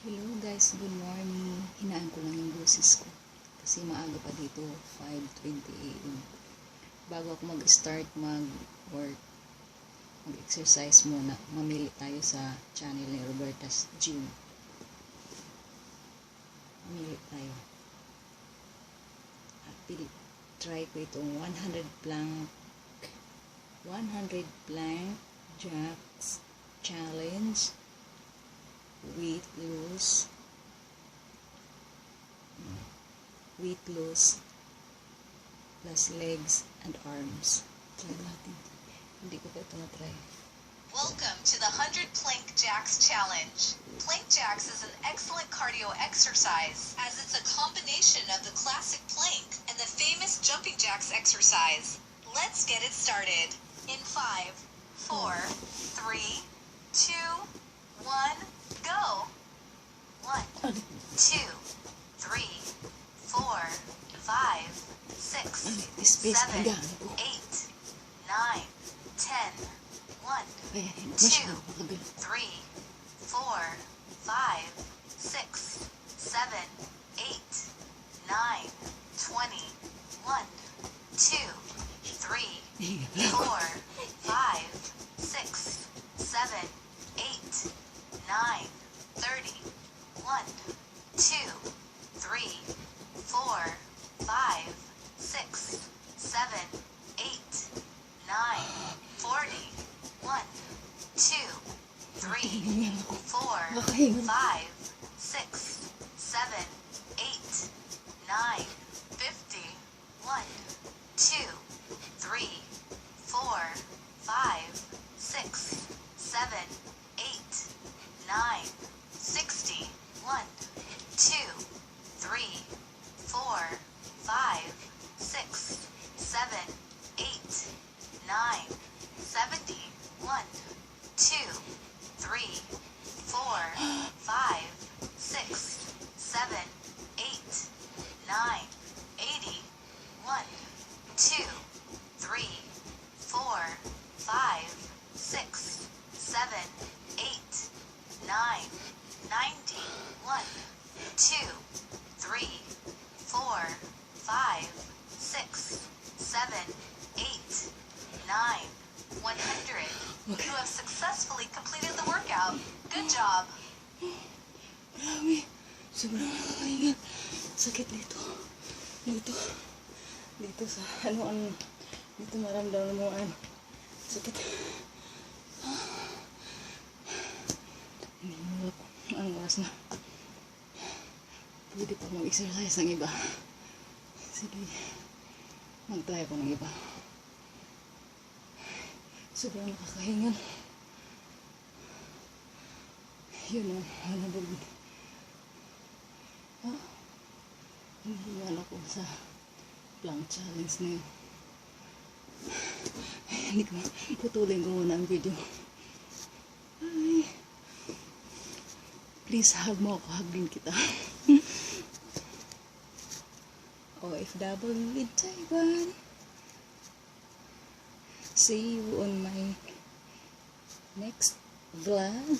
Hello guys, good morning. Hinaan ko lang yung boses ko kasi maaga pa dito, 5:20 AM. Bago ako mag-start mag-work, mag-exercise muna, mamili tayo sa channel ni Roberta's Gym. Mamili tayo. At try ko itong 100 plank jacks challenge. Weight loss plus legs and arms. Try natin. Hindi ko pa ito na-try. Welcome to the 100 Plank Jacks Challenge. Plank Jacks is an excellent cardio exercise as it's a combination of the classic plank and the famous jumping jacks exercise. Let's get it started. In 5, 4, 3, 2, 1, go! 1, 2, 3, 4, 5, 6, 7, 8, 9, 10. 1, 2, 3, 4, 5, 6, 7, 8, 9, 20, 1, 2, 3, 4, 5, 6, 7, 8, 9, 30, 1, 2, 3, 4, 5, 6, 7, 8, 9, 41, 100. You have successfully completed the workout. Good job. Marami. Sobrang nakakaingat. Sakit dito. Dito sa dito maramdaman mo sakit. Hindi mo ang oras na. Pwede pa mag-exercise ng iba. Sige. Mag-try ako ng iba. Sobrang nakakahingan. Yun o, hanabog. Hinihingan ako sa plank challenge na yun. Hindi ko, putulin ko muna ang video. Ay. Please hug mo ako, hug din kita. OFW in Taiwan. See you on my next vlog.